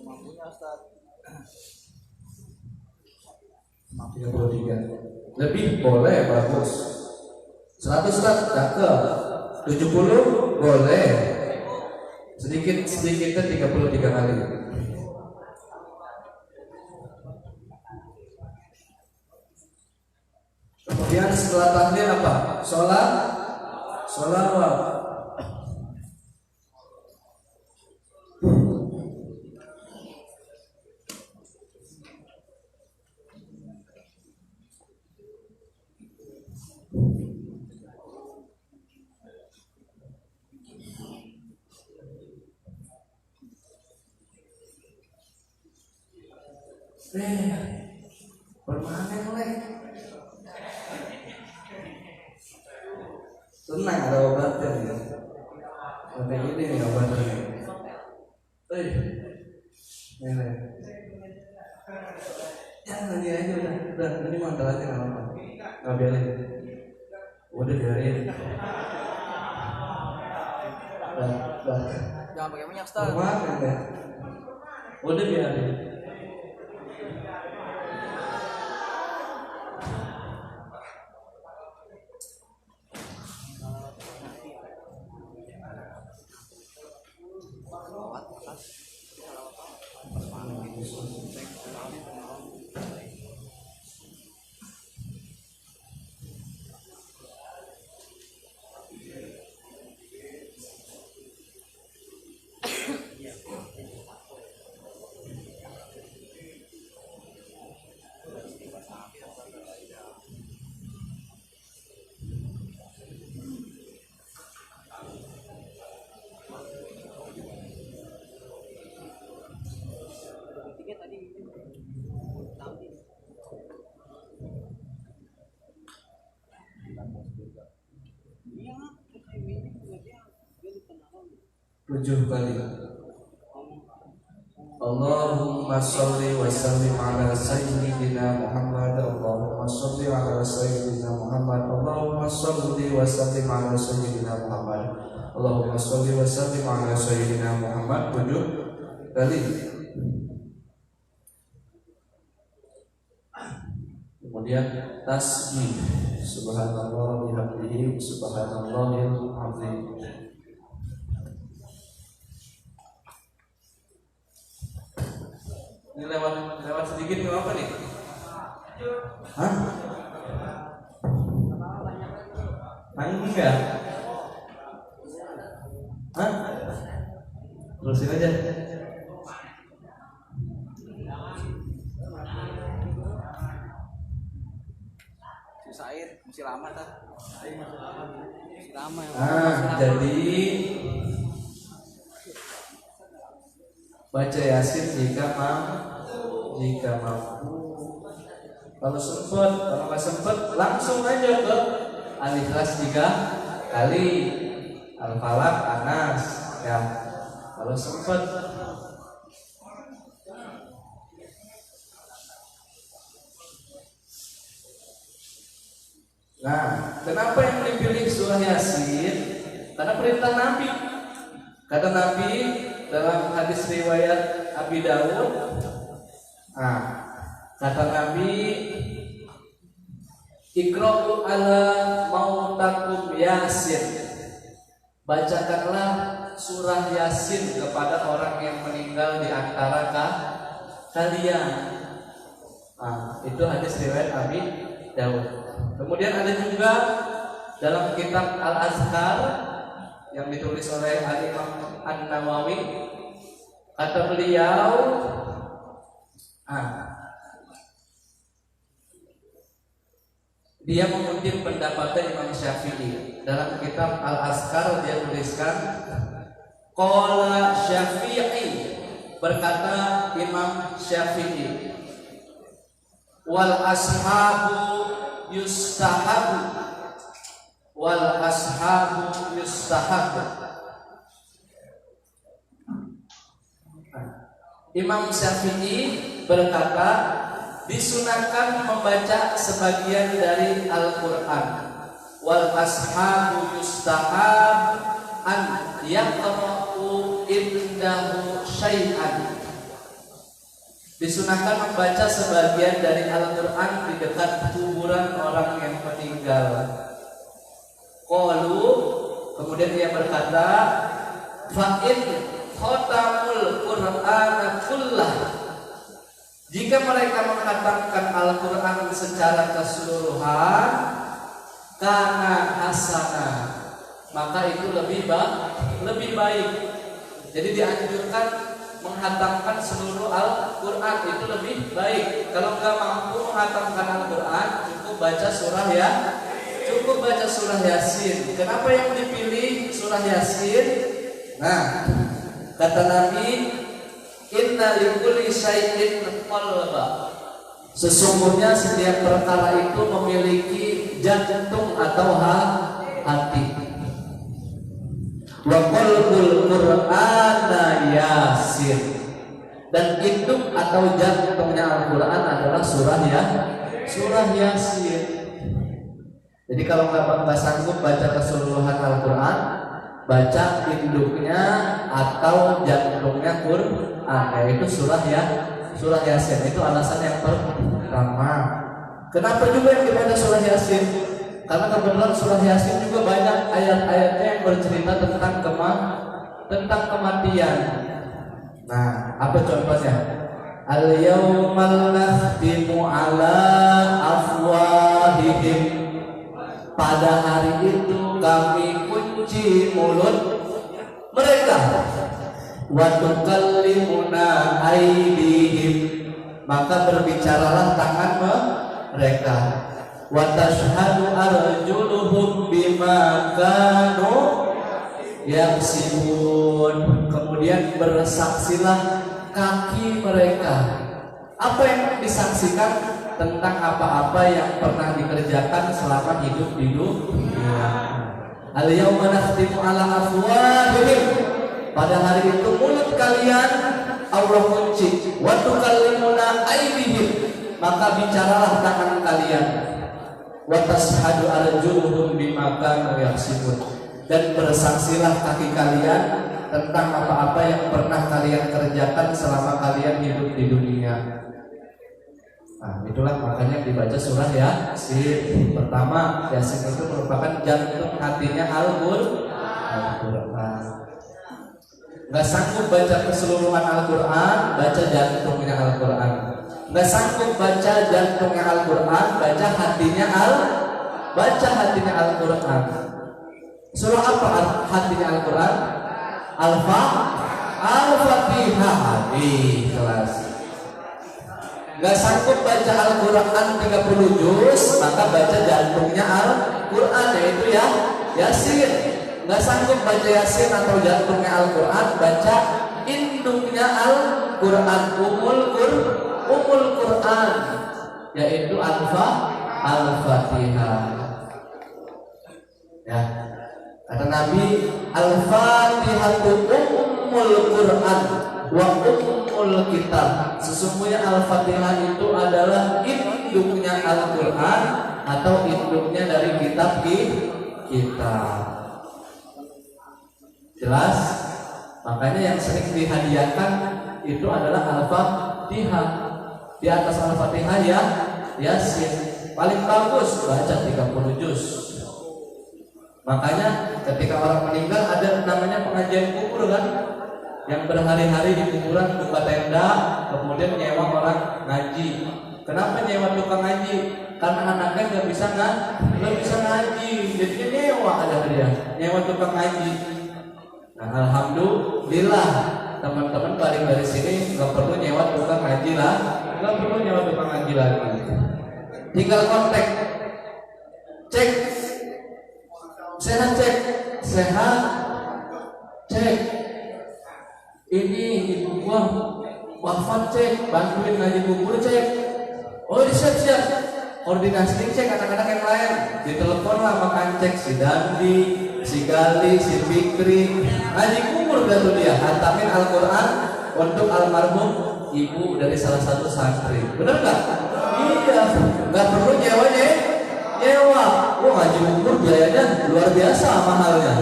S3: Mampunya Ustaz.
S1: 33. Lebih boleh, bagus. 100 Ustaz, cakep. 70 boleh. Sedikitnya 33 kali. Kemudian setelah tahlil apa? Sholawat. Permanen leh. Tenang, ada obatnya nih. Sampai ini nih obatnya. Ini. Jangan dia aja udah ini mantel aja nggak apa-apa. Nggak biarin. Udah biarin. Dah.
S3: Jangan pakai minyak, Ustaz.
S1: Kemarin ya. Udah biarin. Tujuh kali. Allahumma sholli wa sallim ala sayyidina Muhammad. Allahumma sholli ala sayyidina Muhammad. Allahumma sholli wa sallim ala sayyidina Muhammad. Allahumma sholli wa sallim ala sayyidina Muhammad. Tujuh kali. Kemudian tasbih subhanallah bihamdihi subhanallahil azim. Ini lewat sedikit nggak apa nih? Hah? Enggak? Hah? Terusin aja.
S3: Susah air, mesti lama tak? Mesti lama ya.
S1: Jadi baca Yasin jika mampu. Kalau sempat, kalau nggak sempat, langsung aja ke Al-Ikhlas 3 kali, Al-Falaq, Anas, ya. Kalau sempat. Nah, kenapa yang dipilih surah Yasin? Karena perintah Nabi. Kata Nabi dalam hadis riwayat Abi Dawud, kata Nabi, Iqra'u ala mautakum Yasin. Bacakanlah surah Yasin kepada orang yang meninggal di antara kalian. Itu hadis riwayat Abi Dawud. Kemudian ada juga dalam kitab Al-Azkar yang ditulis oleh Al-Imam An-Nawawi, kata beliau, dia mengutip pendapatnya Imam Syafi'i. Dalam kitab Al-Azkar dia tuliskan, qala Syafi'i, berkata Imam Syafi'i, wal ashabu yustahabu, wal ashabu yustahabu. Imam Syafi'i berkata, disunahkan membaca sebagian dari Al-Quran. Wal ashabu yustahab an yaqra'u indahu syai'an. Disunahkan membaca sebagian dari Al-Quran di dekat kuburan orang yang meninggal. Qalu, kemudian dia berkata, fa'in khotamul Qur'ana kullah. Jika mereka menghatamkan Al-Quran secara keseluruhan, karena hasanah, maka itu lebih baik. Jadi dianjurkan menghatamkan seluruh Al-Quran, itu lebih baik. Kalau nggak mampu menghatamkan Al-Quran, cukup baca surah Yasin. Kenapa yang dipilih surah Yasin? Nah, kata Nabi, inna likulli syai'in qalba. Sesungguhnya setiap perkara itu memiliki jantung atau hati. Wa qalbul Qur'ana Yasin. Dan induk atau jantungnya Al-Quran adalah surah Yasin. Jadi kalau nggak sanggup baca keseluruhan Al-Quran, baca induknya atau jantungnya Quran, yaitu surah Yasin. Itu alasan yang pertama. Kenapa juga yang dibaca surah Yasin? Karena kebetulan surah Yasin juga banyak ayat-ayatnya yang bercerita tentang kematian. Nah, apa contohnya? Al-yawmal nakhtimu ala afwahihim. Pada hari itu kami kunci mulut mereka. Wa tukallimuna aydihim. Maka berbicaralah tangan mereka. Wa tashhadu arjuluhum bima kanu yaksibun. Kemudian bersaksilah kaki mereka. Apa yang disaksikan? Tentang apa-apa yang pernah dikerjakan selama hidup di dunia. Al-yawma nakhtimu ala afwahihim. Pada hari itu mulut kalian Allah kunci. Wa tukallimuna aydihim. Maka bicaralah tangan kalian. Wa tashhadu arjuluhum bima kanu yaksibun. Dan bersaksilah kaki kalian tentang apa-apa yang pernah kalian kerjakan selama kalian hidup di dunia. Nah, itulah makanya dibaca surah Yasin. Pertama, Yasin itu merupakan jantung hatinya Al-Quran. Nggak sanggup baca keseluruhan Al-Quran, baca jantungnya Al-Quran. Nggak sanggup baca jantungnya Al-Quran, baca hatinya Al-Quran. Surah apa hatinya Al-Quran? Al-Fatihah. Kelas. Gak sanggup baca Al-Quran 30 juz, maka baca jantungnya Al-Quran, yaitu Yasin. Gak sanggup baca Yasin atau jantungnya Al-Quran, baca induknya Al-Quran, umul Quran, yaitu Al-Fatihah. Ya, kata Nabi, Al-Fatihatu ummul Quran wa ummul kitab. Sesungguhnya Al-Fatihah itu adalah induknya Al-Quran atau induknya dari kitab kita. Jelas? Makanya yang sering dihadiahkan itu adalah Al-Fatihah. Di atas Al-Fatihah Yasin. Paling bagus baca 30 juz. Makanya ketika orang meninggal ada namanya pengajian kubur kan, yang berhari-hari di kuburan buka tenda, kemudian nyewa orang ngaji. Kenapa nyewa tukang ngaji? Karena anaknya nggak bisa ngaji, jadinya nyewa ada dia, nyewa tukang ngaji. Nah, alhamdulillah teman-teman balik dari sini nggak perlu nyewa tukang ngaji lah, nggak perlu nyewa tukang ngaji lagi. Tinggal kontak, cek. Sehat, cek. Ini ibu gua wafat, cek. Bantuin ngaji kubur, cek. Oh, siap. Koordinasi, cek anak-anak yang lain. Ditelepon lah makan cek si Dandi, si Gali, si Fikri. Ngaji kubur dah tuh dia. Hantamin Al-Quran untuk almarhum ibu dari salah satu santri. Bener nggak? Iya. Nggak perlu nyewanya. Nyewa, ngaji kubur biayanya luar biasa mahalnya.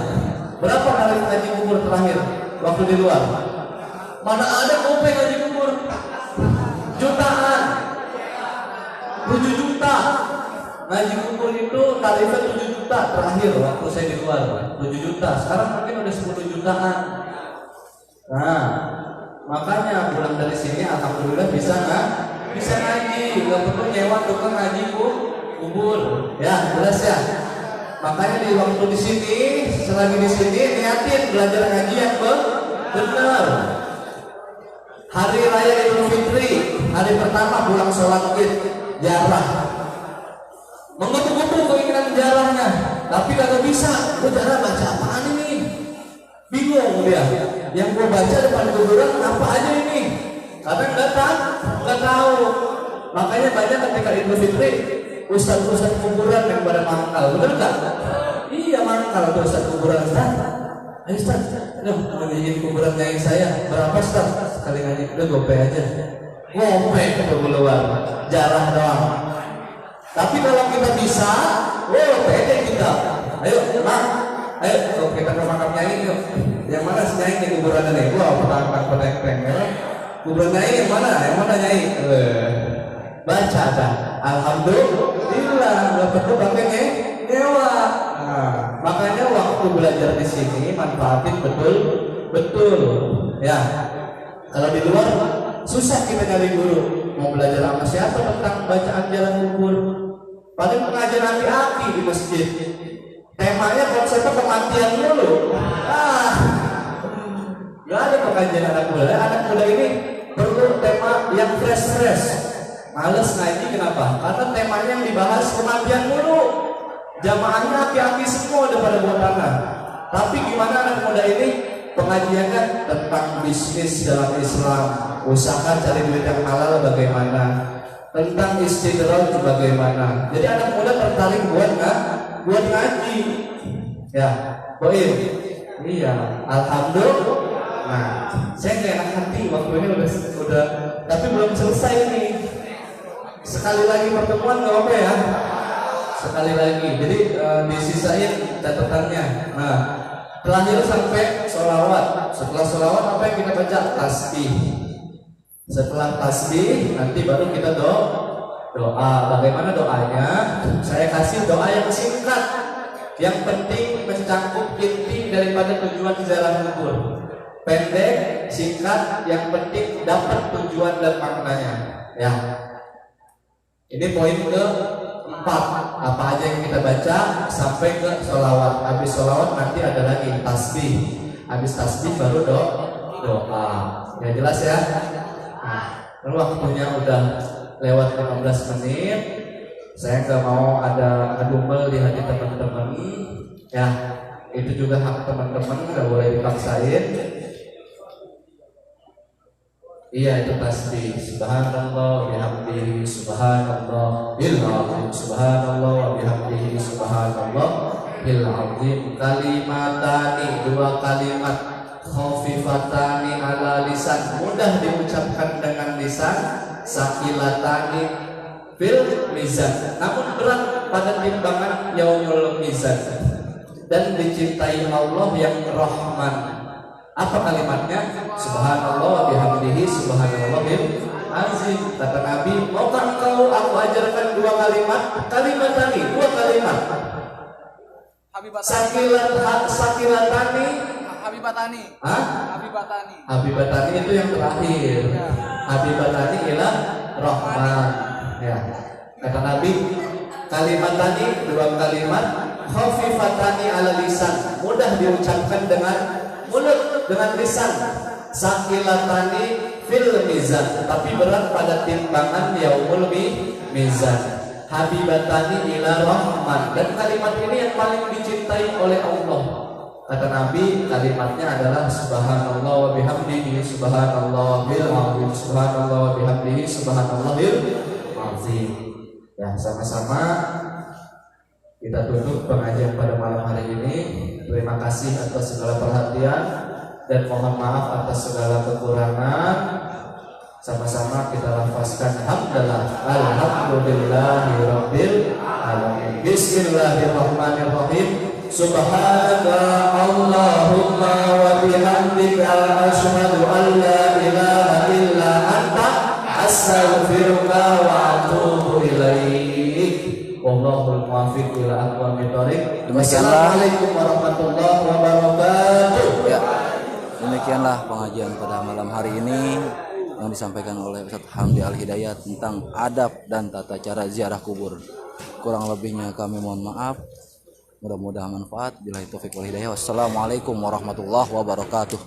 S1: Berapa kali ngaji kubur terakhir waktu di luar? Mana ada kopi ngaji kubur? Jutaan, 7 juta. Ngaji kubur itu tarifnya 7 juta terakhir waktu saya di luar, 7 juta. Sekarang mungkin udah 10 jutaan. Nah, makanya pulang dari sini alhamdulillah bisa ngaji, nggak perlu nyewa tukang ngaji kubur, ya jelas ya. Makanya di waktu di sini, selagi di sini niatin belajar ngaji yang benar. Hari raya Idul Fitri, hari pertama pulang sholat Id, jarah. Mengetuk-getuk keinginan jarahnya, tapi kagak bisa. Gue jarah baca apaan ini? Bingung dia. Yang gue baca depan kuburan apa aja ini? Karena nggak tahu. Makanya banyak ketika Idul Fitri ustaz-ustaz kuburan yang pada mangkal, bener nggak? Iya mangkal tuh ustaz kuburan. Ayo Ustaz, ngajiin kuburan nyai saya. Berapa Ustaz? Sekali ngaji, udah gope aja. Gope ke keluar, jarah doang. Tapi kalau kita bisa, pede kita. Ayo, Ayo kita ke makam Nyai yuk. Yang mana si Nyai nih kuburan nih? Wah, petang-petang peteng ya. Kuburan Nyai yang mana? Yang mana Nyai? Baca ada. Alhamdulillah, nggak perlu pakai nyewa. Nah, makanya waktu belajar di sini manfaatin betul. Ya. Kalau di luar susah kita cari guru. Mau belajar sama siapa tentang bacaan jalan kubur? Paling pengajian aki-aki di masjid. Temanya konsepnya kematian dulu. Gak ada pengajian anak muda. Anak muda ini perlu tema yang fresh. Males ngaji kenapa? Karena temanya yang dibahas kematian dulu. Jamaahnya aki-aki semua udah pada buat tanah. Tapi gimana anak muda ini pengajiannya tentang bisnis dalam Islam, usaha cari duit yang halal bagaimana, tentang istiqrah bagaimana. Jadi anak muda tertarik buat ngaji. Ya, Boim. Iya, alhamdulillah. Nah, saya nggak enak hati waktu ini udah, tapi belum selesai nih. Sekali lagi pertemuan nggak apa ya? Sekali lagi. Jadi disisain catatannya. Nah, terakhir sampai sholawat. Setelah sholawat apa yang kita baca? Tasbih. Setelah tasbih nanti baru kita doa. Bagaimana doanya? Saya kasih doa yang singkat, yang penting mencakup inti daripada tujuan ziarah kubur. Pendek, singkat, yang penting dapat tujuan dan maknanya. Ya. Ini poin ke-4. Apa aja yang kita baca sampai ke sholawat. Habis sholawat nanti ada lagi tasbih. Habis tasbih baru doa. Ya jelas ya. Nah, waktunya udah lewat 15 menit. Saya nggak mau ada ngedumel di hati teman-teman. Ya, itu juga hak teman-teman, nggak boleh dipaksain. Iya, itu tasbih. Subhanallah bihamdihi subhanallah bil azim. Subhanallah wa bihamdihi subhanallah bil azim. Kalimatani, 2 kalimat khafifatani ala lisan, mudah diucapkan dengan lisan, sakilatani fil mizan, namun berat pada timbangan yaumul mizan, dan dicintai Allah yang Rahman. Apa kalimatnya? Subhanallah wa bihamdihi subhanallahil azim. Kata Nabi, maukah engkau aku ajarkan 2 kalimat? Kalimatani, 2 kalimat. Sakilatani.
S3: Habibatani.
S1: Habibatani itu yang terakhir. Habibatani ialah Rahman. Ya. Kata Nabi, kalimatani, 2 kalimat, khafifatani ala lisan, mudah diucapkan dengan mulut, dengan lisan. Sakilatani fil mizan, tapi berat pada timbangan yaumul mizan. Habibatani ila Rahman, dan kalimat ini yang paling dicintai oleh Allah. Kata Nabi, kalimatnya adalah subhanallah wa bihamdihi subhanallahil azim. Subhanallah wa bihamdihi subhanallahil azim. Ya, sama-sama kita tutup pengajian pada malam hari ini. Terima kasih atas segala perhatian dan mohon maaf atas segala kekurangan. Sama-sama kita lafazkan hamdalah, alhamdulillahirabbil alamin. Bismillahirrahmanirrahim. Subhanaka Allahumma wa bihamdika asyhadu an la ilaha illa anta astaghfiruka wa atubu ilaik. Wallahul muwaffiq ila aqwamit thoriq. Wassalamualaikum warahmatullahi wabarakatuh.
S2: Ya. Demikianlah pengajian pada malam hari ini yang disampaikan oleh Ustaz Hamdi Al-Hidayat tentang adab dan tata cara ziarah kubur. Kurang lebihnya kami mohon maaf. Mudah-mudahan manfaat. Billahi taufiq wal hidayah. Wassalamualaikum warahmatullahi wabarakatuh.